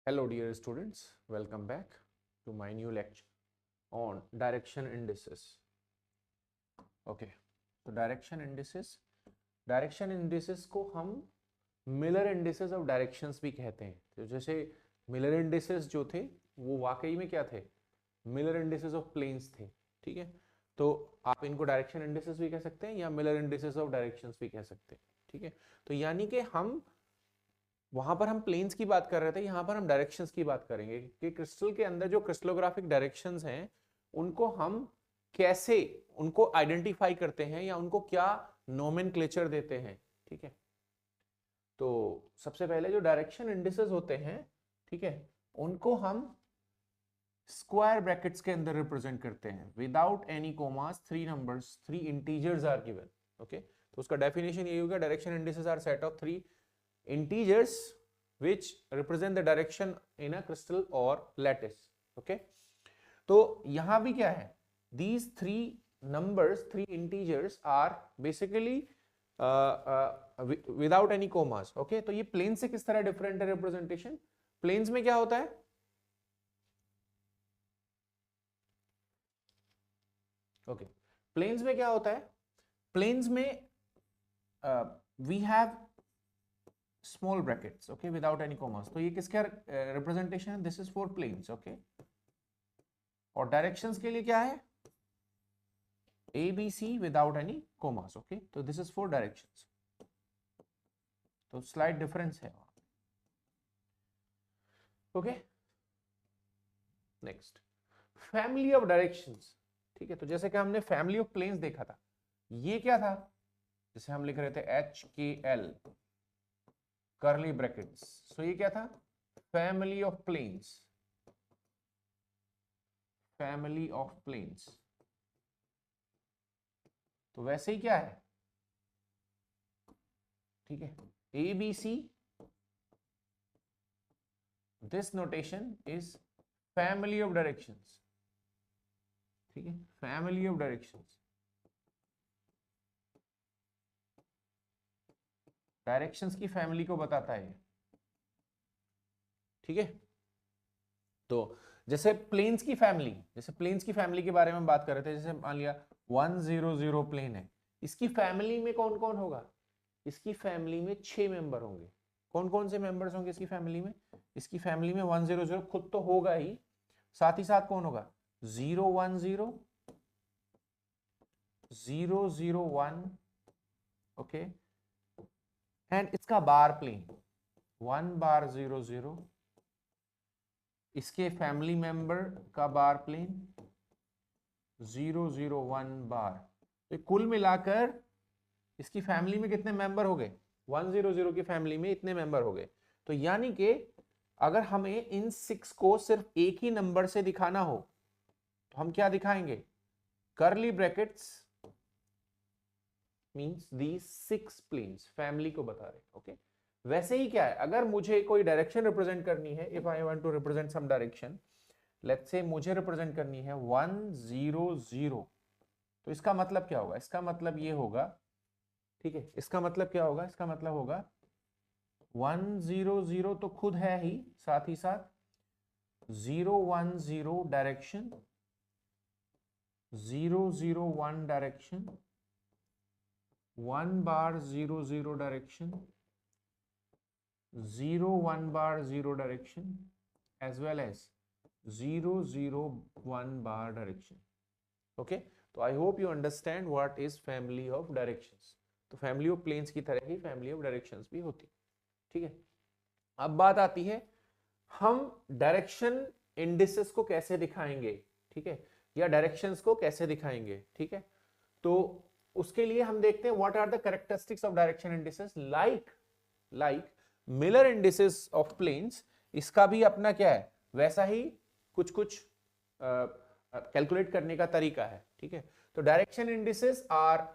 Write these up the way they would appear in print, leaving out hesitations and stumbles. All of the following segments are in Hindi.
Hello dear students, welcome back to my new lecture on direction indices. Okay, तो डायरेक्शन इंडिसेस को हम मिलर इंडिसेस ऑफ डायरेक्शंस भी कहते हैं। तो जैसे मिलर इंडिसेस जो थे वो वाकई में क्या थे, मिलर इंडिसेस ऑफ प्लेन्स थे। ठीक है, तो आप इनको डायरेक्शन इंडिसेस भी कह सकते हैं या मिलर इंडिसेस ऑफ डायरेक्शंस भी कह सकते हैं। ठीक है, तो यानी कि हम वहां पर हम प्लेन्स की बात कर रहे थे, यहां पर हम डायरेक्शंस की बात करेंगे कि क्रिस्टल के अंदर जो क्रिस्टलोग्राफिक डायरेक्शंस हैं उनको हम कैसे उनको आइडेंटिफाई करते हैं या उनको क्या नोमेनक्लेचर देते हैं। ठीक है, तो सबसे पहले जो डायरेक्शन इंडिसेस होते हैं, ठीक है, उनको हम स्क्वायर ब्रैकेट्स के अंदर रिप्रेजेंट करते हैं without any commas, 3 numbers, 3 integers are given. Okay, तो उसका डेफिनेशन यही होगा, direction indices are set of 3 integers which represent the direction in a crystal or lattice. Okay, तो यहां भी क्या है, these 3 numbers, 3 integers are basically without any commas. Okay, तो ये प्लेन से किस तरह डिफरेंट है रिप्रेजेंटेशन। प्लेन्स में क्या होता है, ओके, प्लेन्स में क्या होता है, प्लेन्स में we have small brackets, okay, without any commas। तो ये किसका रिप्रेजेंटेशन है, this is for planes. Okay, और डायरेक्शंस के लिए क्या है, A B C without any commas. Okay, तो दिस इज फॉर डायरेक्शंस, तो स्लाइड डिफरेंस है। Okay, next family of directions. ठीक है, तो जैसे कि हमने फैमिली ऑफ प्लेन्स देखा था, ये क्या था, जैसे हम लिख रहे थे एच के एल कर्ली ब्रैकेट्स, सो ये क्या था, family of planes, family of planes. तो वैसे ही क्या है, ठीक है, A B C, this notation is family of directions. ठीक है, फैमिली ऑफ डायरेक्शंस, डायरेक्शंस की फैमिली को बताता है। ठीक है, तो जैसे प्लेन्स की फैमिली, जैसे प्लेन्स की फैमिली के बारे में बात कर रहे थे, जैसे मान लिया 100 प्लेन है, इसकी फैमिली में कौन कौन होगा, इसकी फैमिली में 6 मेंबर होंगे। कौन कौन से मेंबर्स होंगे इसकी फैमिली में, इसकी फैमिली में 100 खुद तो होगा ही, साथ ही साथ कौन होगा, 010 001, ओके, एंड इसका बार प्लेन 1 बार 00, इसके फैमिली मेंबर का बार प्लेन 001 बार। तो कुल मिलाकर इसकी फैमिली में कितने मेंबर हो गए, 100 की फैमिली में इतने मेंबर हो गए। तो यानी कि अगर हमें इन 6 को सिर्फ एक ही नंबर से दिखाना हो तो हम क्या दिखाएंगे, कर्ली ब्रैकेट्स मींस दी 6 प्लेन्स, फैमिली को बता रहे। ओके, वैसे ही क्या है, अगर मुझे कोई डायरेक्शन रिप्रेजेंट करनी है, if I want to represent some direction, let's say मुझे रिप्रेजेंट करनी है 100, तो इसका मतलब क्या होगा, इसका मतलब ये होगा, ठीक है, इसका मतलब क्या होगा, इसका मतलब होगा 100 तो खुद है ही, साथ ही साथ 010 डायरेक्शन, 001 डायरेक्शन, 1 बार 00 डायरेक्शन, 01 बार 0 डायरेक्शन, as well as 001 बार डायरेक्शन। ओके, तो I hope you understand what is family of directions. तो फैमिली ऑफ प्लेन्स की तरह ही फैमिली ऑफ डायरेक्शंस भी होती। ठीक है, अब बात आती है हम डायरेक्शन इंडिसेस को कैसे दिखाएंगे। ठीक है, या डायरेक्शंस को कैसे दिखाएंगे। ठीक है, तो उसके लिए हम देखते हैं what are the characteristics of direction indices, like Miller indices of planes. इसका भी अपना क्या है, वैसा ही कुछ कुछ कैलकुलेट करने का तरीका है। ठीक है, तो direction indices are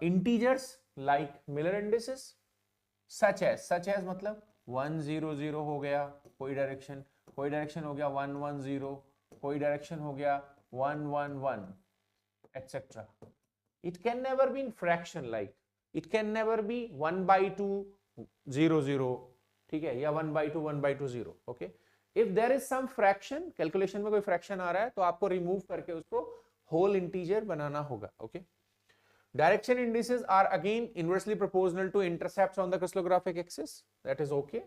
integers like Miller indices, such as मतलब 100 हो गया कोई डायरेक्शन, कोई डायरेक्शन हो गया 110, कोई डायरेक्शन हो गया 111, etc. It can never be in fraction, like it can never be 1/2 00, ठीक है, या 1/2 1/2 0। Okay, if there is some fraction, calculation में कोई फ्रैक्शन आ रहा है तो आपको रिमूव करके उसको होल इंटीजर बनाना होगा. Okay, direction indices are again inversely proportional to intercepts on the crystallographic axis. That is okay.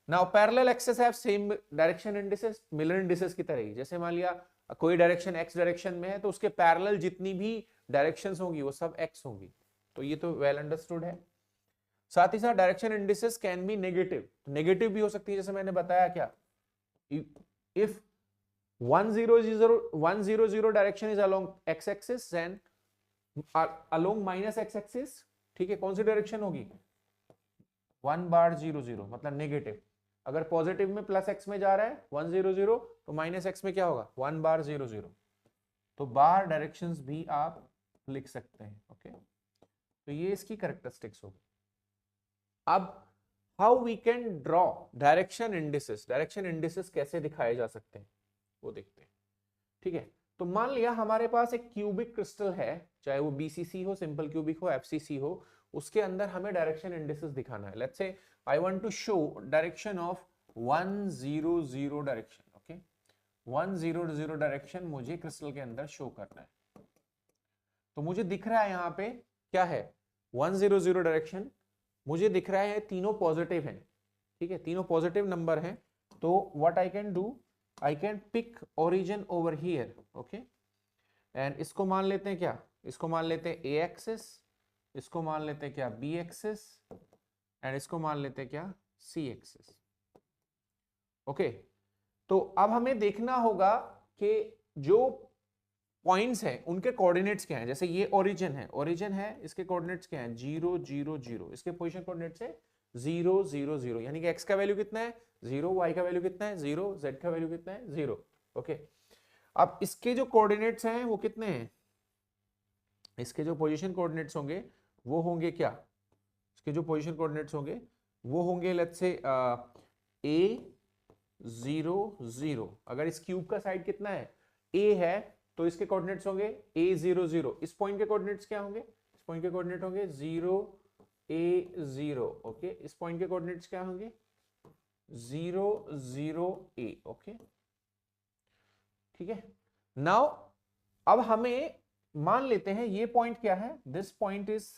Now parallel axes have same direction indices, Miller indices की तरह ही. जैसे मान लिया कोई डायरेक्शन x डायरेक्शन में है तो उसके पैरेलल जितनी भी डायरेक्शंस होंगी वो सब x होंगी. तो ये तो वेल अंडरस्टूड है. साथ ही साथ direction indices can be negative, negative भी हो सकती है. जैसे मैंने बताया क्या, if 100 direction is along x axis and along minus x axis, ठीक है, कौन सी डायरेक्शन होगी, 1 बार 0 0 मतलब नेगेटिव. अगर पॉजिटिव में प्लस x में जा रहा है 1 0 0 तो माइनस x में क्या होगा 1 बार 0 0. तो बार डायरेक्शंस भी आप लिख सकते हैं. ओके, तो ये इसकी कैरेक्टरिस्टिक्स होगी. अब how we can draw direction indices, direction indices कैसे दिखाए जा सकते हैं वो देखते हैं. ठीक है, तो मान लिया हमारे पास एक क्यूबिक क्रिस्टल है, चाहे वो बीसीसी हो, सिंपल क्यूबिक हो, एफसीसी हो, उसके अंदर हमें डायरेक्शन इंडिसेस दिखाना है. Let's say I want to show direction of 1 0 0 direction. Okay, 1 0 0 direction मुझे क्रिस्टल के अंदर शो करना है. तो मुझे दिख रहा है यहाँ पे क्या है, 1 0 0 डायरेक्शन मुझे दिख रहा है, तीनों पॉजिटिव हैं. ठीक है, तीनों पॉजिटिव नंबर हैं. तो what I can do, I can pick origin over here. Okay, and इसको मान लेते हैं क्या, इसको मान लेते हैं a axis, इसको मान लेते हैं क्या b axis, and इसको मान लेते हैं क्या c axis. ओके, तो अब हमें देखना होगा कि जो पॉइंट्स हैं उनके कोऑर्डिनेट्स क्या हैं. जैसे ये ओरिजिन है, ओरिजिन है, इसके कोऑर्डिनेट्स क्या हैं 0 0 0, इसके पोजीशन कोऑर्डिनेट्स है 0 0 0, यानी कि x का वैल्यू कितना है 0, y का वैल्यू कितना है 0, z का वैल्यू कितना है 0. ओके, अब इसके जो कोऑर्डिनेट्स हैं वो कितने हैं, इसके जो पोजीशन कोऑर्डिनेट्स होंगे वो होंगे क्या, इसके जो पोजीशन कोऑर्डिनेट्स होंगे वो होंगे लेट्स से a 0 0. अगर इस क्यूब का साइड कितना है a है तो इसके कोऑर्डिनेट्स होंगे a 0 0. इस पॉइंट के कोऑर्डिनेट्स क्या होंगे, इस पॉइंट के कोऑर्डिनेट होंगे 0 a 0. ओके, इस पॉइंट के कोऑर्डिनेट्स क्या होंगे 0 0 a. ओके, ठीक है. नाउ अब हमें मान लेते हैं ये पॉइंट क्या है, this point is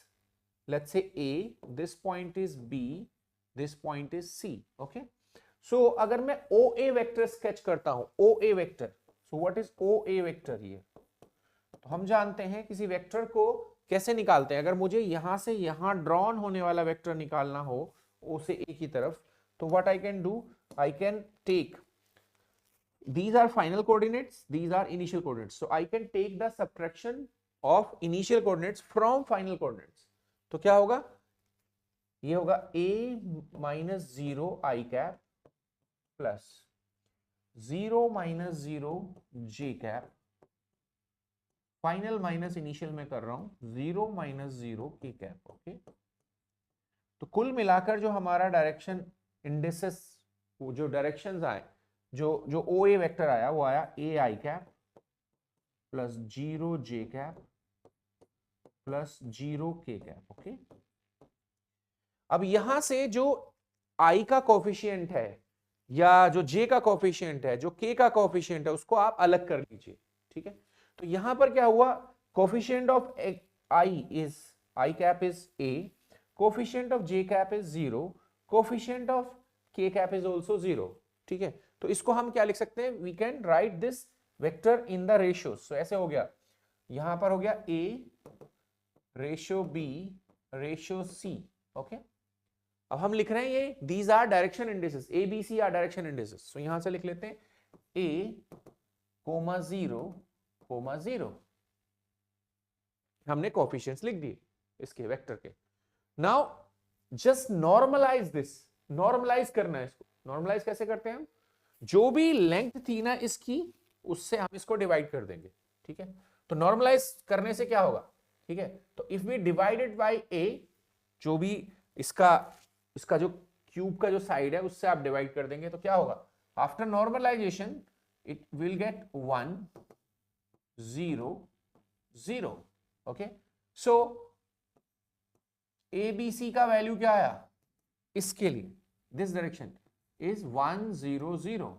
let's say a, this point is b, this point is c. Okay, so अगर मैं OA वेक्टर स्केच करता हूं, OA vector, so what is OA vector, ये तो हम जानते हैं किसी वेक्टर को कैसे निकालते हैं. अगर मुझे यहां से यहां ड्रॉन होने वाला वेक्टर निकालना हो O से A की तरफ, तो what I can do, I can take, these are final coordinates, these are initial coordinates, so I can take the subtraction of initial coordinates from final coordinates. तो क्या होगा, ये होगा a minus 0 I cap plus 0 minus 0 j cap, final minus initial में कर रहा हूं 0 minus 0 k cap. ओके, तो कुल मिलाकर जो हमारा डायरेक्शन इंडिसेस, जो डायरेक्शंस आए, जो OA वेक्टर आया वो आया a I cap plus 0 j cap plus 0 k cap. Okay, अब यहां से जो I का कोफिशिएंट है या जो j का कोफिशिएंट है, जो k का कोफिशिएंट है, उसको आप अलग कर लीजिए. ठीक है, तो यहां पर क्या हुआ, coefficient of I is I cap is a, coefficient of j cap is 0, coefficient of k cap is also 0. ठीक है, तो इसको हम क्या लिख सकते हैं, we can write this vector in the ratios. So ऐसे हो गया, यहां पर हो गया a ratio b ratio c. Okay, अब हम लिख रहे हैं ये these are direction indices, a b c are direction indices. So यहां से लिख लेते हैं a, 0, 0. हमने कोफिशिएंट्स लिख दिए इसके वेक्टर के. Now just normalize this, normalize करना है इसको. नॉर्मलाइज कैसे करते हैं हम, जो भी लेंथ थी ना इसकी, उससे हम इसको डिवाइड कर देंगे. ठीक है, तो नॉर्मलाइज करने से क्या होगा, ठीक है, तो if we divided by a, जो भी इसका जो क्यूब का जो साइड है उससे आप डिवाइड कर देंगे तो क्या होगा, after normalization it will get 1 0 0. Okay, so ABC का वैल्यू क्या आया इसके लिए, दिस डायरेक्शन इज 100.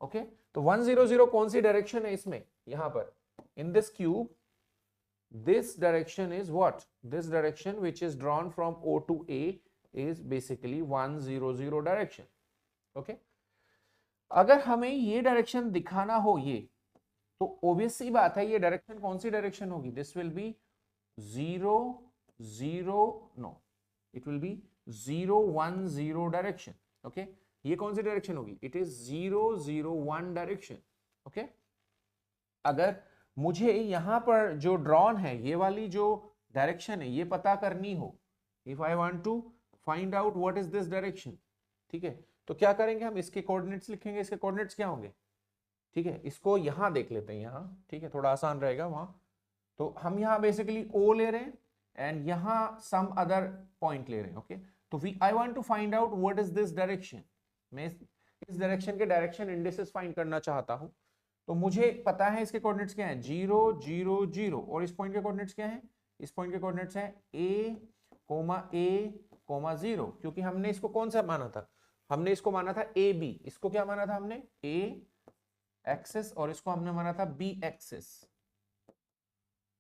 ओके, तो 100 कौन सी डायरेक्शन है इसमें, यहां पर in this cube, this direction is what, this direction which is drawn from O to A is basically 100 direction. okay, अगर हमें ये डायरेक्शन दिखाना हो ये, तो ऑब्वियस सी बात है ये डायरेक्शन कौन सी डायरेक्शन होगी, this will be 0 0 no, it will be 0 1 0 direction. Okay, ये कौन सी डायरेक्शन होगी, इट इज 0 0 1 डायरेक्शन. ओके, अगर मुझे यहां पर जो ड्रॉन है ये वाली जो डायरेक्शन है ये पता करनी हो, if I want to find out what is this direction, ठीक है, तो क्या करेंगे हम, इसके कोऑर्डिनेट्स लिखेंगे. इसके कोऑर्डिनेट्स क्या होंगे, ठीक है, इसको यहां देख लेते हैं यहां, ठीक है, थोड़ा आसान रहेगा वहां. तो हम यहां बेसिकली O ले रहे हैं एंड यहां सम अदर पॉइंट ले रहे हैं. ओके, तो I want to find out what is this direction. मैं इस डायरेक्शन के डायरेक्शन इंडिसेस फाइंड करना चाहता हूं. तो मुझे पता है इसके कोऑर्डिनेट्स क्या हैं, 0 0 0, और इस पॉइंट के कोऑर्डिनेट्स क्या हैं, इस पॉइंट के कोऑर्डिनेट्स हैं A, 0, क्योंकि हमने इसको कौन सा माना था, हमने इसको माना था AB, इसको क्या माना था हमने, A एक्सिस, और इसको हमने माना था B एक्सिस.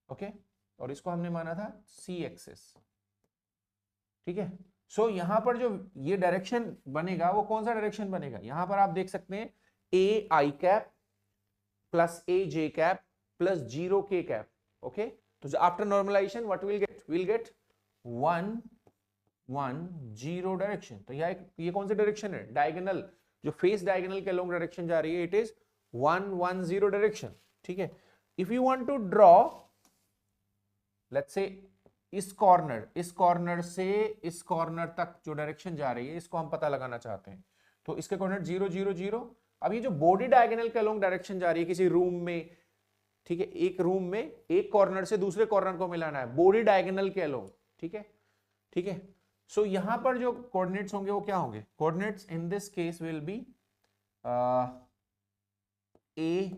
ओके, और इसको हमने माना था C एक्सिस. ठीक है, सो यहां पर जो ये डायरेक्शन बनेगा वो कौन सा डायरेक्शन बनेगा, यहां पर आप देख सकते हैं A I cap plus A J cap plus 0 K cap. Okay, तो after normalisation what will get 1 1 0 direction. तो ये कौन सी डायरेक्शन है, डायगोनल, जो फेस डायगोनल के लॉन्ग डायरेक्शन जा रही है, इट इज 1 1 0 डायरेक्शन. ठीक है, if you want to draw let's say इस कॉर्नर से इस कॉर्नर तक जो डायरेक्शन जा रही है इसको हम पता लगाना चाहते हैं, तो इसके कोऑर्डिनेट 0 0 0. अब ये जो बॉडी डायगोनल के अलोंग डायरेक्शन जा रही है किसी रूम में, ठीक है, एक रूम में एक कॉर्नर से दूसरे कॉर्नर को मिलाना है बॉडी डायगोनल के अलोंग. ठीक है, ठीक है, सो यहां पर जो कोऑर्डिनेट्स होंगे वो क्या होंगे, coordinates in this case will be A,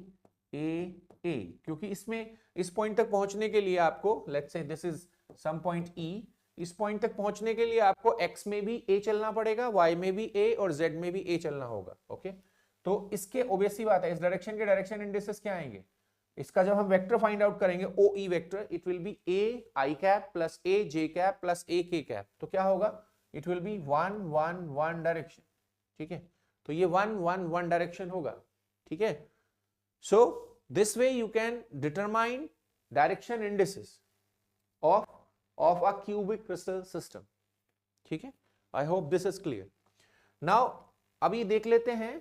क्योंकि इसमें इस पॉइंट तक पहुंचने के लिए आपको let's say this is some point E, इस पॉइंट तक पहुंचने के लिए आपको x में भी a चलना पड़ेगा, y में भी a और z में भी a चलना होगा. ओके, तो इसके ऑब्वियस सी बात है इस डायरेक्शन के डायरेक्शन इंडिसेस क्या आएंगे, इसका जब हम वेक्टर फाइंड आउट करेंगे OE vector, it will B A I cap plus A J cap plus A K cap. तो क्या होगा, इट विल बी 1 1 1 डायरेक्शन. ठीक है, तो ये 1 1 1 डायरेक्शन होगा. ठीक है, so this way you can determine direction indices of a cubic crystal system. ठीक है, I hope this is clear. Now अभी देख लेते हैं,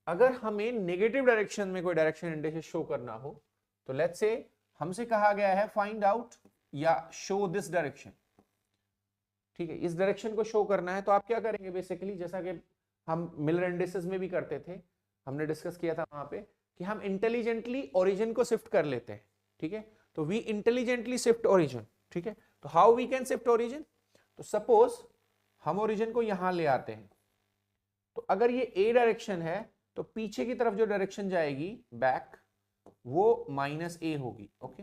अगर हमें नेगेटिव डायरेक्शन में कोई डायरेक्शन इंडिसेस शो करना हो, तो लेट्स से हमसे कहा गया है फाइंड आउट या शो दिस डायरेक्शन. ठीक है, इस डायरेक्शन को शो करना है, तो आप क्या करेंगे बेसिकली, जैसा कि हम मिलर इंडिसेस में भी करते थे, हमने डिस्कस किया था वहां पे कि हम इंटेलिजेंटली ओरिजिन को शिफ्ट कर लेते हैं. ठीक है, तो वी इंटेलिजेंटली शिफ्ट ओरिजिन. ठीक है, तो how we can shift origin, तो सपोज हम ओरिजिन को यहां ले आते हैं, तो अगर ये A डायरेक्शन है तो पीछे की तरफ जो डायरेक्शन जाएगी बैक वो -A होगी. Okay,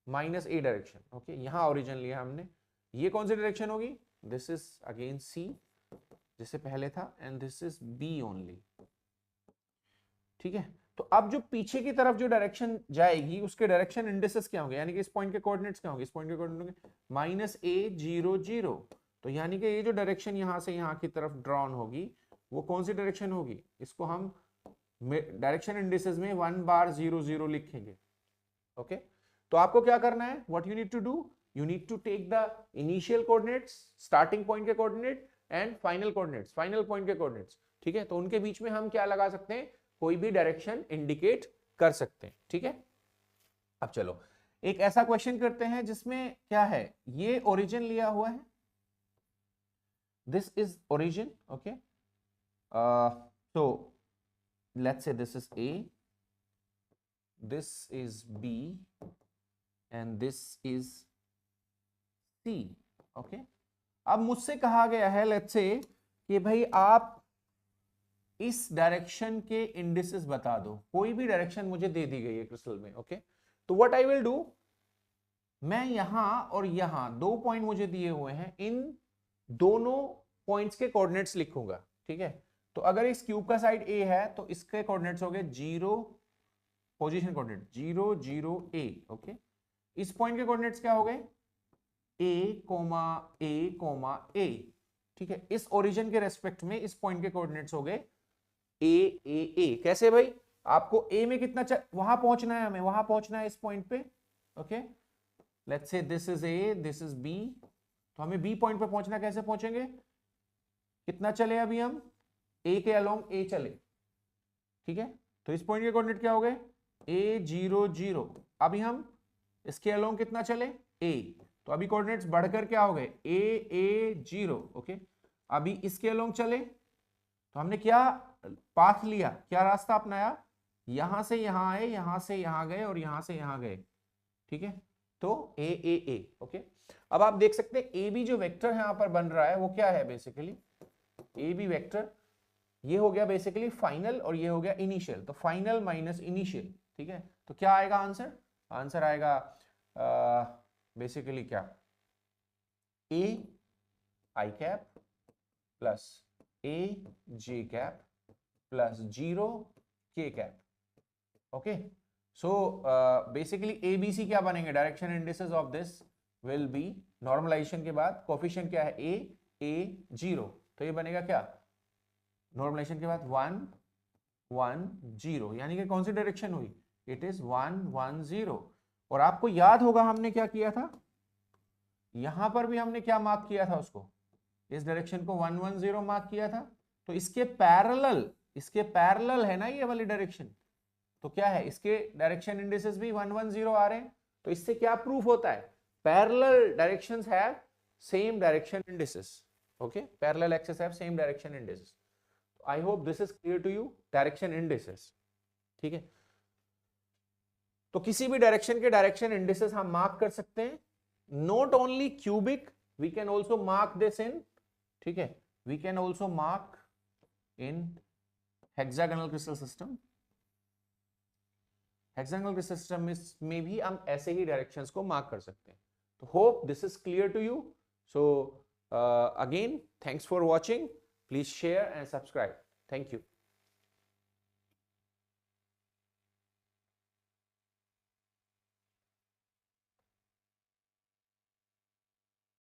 -A direction. ओके, यहां ओरिजिन लिया हमने, ये कौन सी डायरेक्शन होगी, दिस इज अगेन C जैसे पहले था and this is B only. ठीक है, तो अब जो पीछे की तरफ जो डायरेक्शन जाएगी उसके डायरेक्शन इंडिसेस क्या होंगे, यानी कि इस पॉइंट के कोऑर्डिनेट्स क्या होंगे, इस पॉइंट के कोऑर्डिनेट होंगे -A 0 0. तो यानी कि ये जो डायरेक्शन यहां से यहां की तरफ ड्रॉन होगी वो कौन सी डायरेक्शन होगी, इसको हम डायरेक्शन इंडिसेस में 1 बार 0 0 लिखेंगे. ओके, तो आपको क्या करना है, what you need to do, you need to take the initial coordinates, starting point के coordinate and final coordinates, final point के कोऑर्डिनेट्स. ठीक है, तो उनके बीच में हम क्या लगा सकते हैं, कोई भी डायरेक्शन इंडिकेट कर सकते हैं. ठीक है, अब चलो एक ऐसा क्वेश्चन करते हैं जिसमें क्या है, ये ओरिजिन लिया हुआ है, this is origin. Okay, so let's say this is A, this is B and this is C. okay, अब मुझसे कहा गया है लेट्स से कि भाई आप इस डायरेक्शन के इंडिसेस बता दो, कोई भी डायरेक्शन मुझे दे दी गई है क्रिस्टल में. ओके, तो व्हाट आई विल डू, मैं यहां और यहां 2 पॉइंट मुझे दिए हुए हैं, इन दोनों पॉइंट्स के कोऑर्डिनेट्स लिखूंगा. ठीक है, तो अगर इस क्यूब का साइड ए है तो इसके कोऑर्डिनेट्स हो गए 0 पोजीशन कोऑर्डिनेट 0 0 a। ओके, इस पॉइंट के कोऑर्डिनेट्स क्या हो गए a, a, a। ठीक है, इस ओरिजिन के रेस्पेक्ट में इस पॉइंट के कोऑर्डिनेट्स हो गए a। कैसे भाई, आपको a में कितना वहां पहुंचना है, हमें वहां पहुंचना है इस पॉइंट पे। Okay, let's say this is a, this is b, तो हमें b पॉइंट पे पहुंचना, कैसे पहुंचेंगे, कितना चले अभी हम a के अलोंग a चले। ठीक है, तो इस पॉइंट के कोऑर्डिनेट क्या हो गए a 0 0। अभी हम इसके अलोंग कितना चले a, तो अभी कोऑर्डिनेट्स बढ़कर क्या हो गए a 0। ओके, अभी इसके अलोंग चले तो हमने क्या पाथ लिया, क्या रास्ता अपनाया, यहां से यहां आए, यहां से यहां गए और यहां से यहां गए। ठीक है, तो a। ओके, अब आप देख सकते हैं ए बी जो वेक्टर यहां पर बन रहा है वो क्या है, बेसिकली ए बी वेक्टर ये हो गया बेसिकली फाइनल और ये हो गया इनिशियल, तो फाइनल माइनस इनिशियल। ठीक है, तो क्या आएगा आंसर, आंसर आएगा बेसिकली क्या, A I cap plus A J cap plus 0 K cap. Okay, so basically A B C क्या बनेंगे, direction indices of this will be, normalization के बाद कोफिशिएंट क्या है ए 0, तो ये बनेगा क्या, नॉर्मलाइजेशन के बाद 1 1 0, यानी कि कौन सी डायरेक्शन हुई, इट इज 1 1 0। और आपको याद होगा हमने क्या किया था, यहां पर भी हमने क्या मार्क किया था उसको, इस डायरेक्शन को 1 1 0 मार्क किया था, तो इसके पैरेलल है ना ये वाली डायरेक्शन, तो क्या है इसके डायरेक्शन इंडिसेस भी 1 1 0 आ रहे हैं। तो इससे क्या प्रूफ होता है, parallel directions have same direction indices. Okay, parallel axes have same direction indices. I hope this is clear to you, direction indices. ठीक है, तो किसी भी डायरेक्शन के डायरेक्शन इंडिसेस हम मार्क कर सकते हैं, not only cubic, we can also mark this in, ठीक है, we can also mark in hexagonal crystal system. Hexagonal crystal system में भी हम ऐसे ही डायरेक्शंस को मार्क कर सकते हैं। तो hope this is clear to you. So again thanks for watching, please share and subscribe, thank you.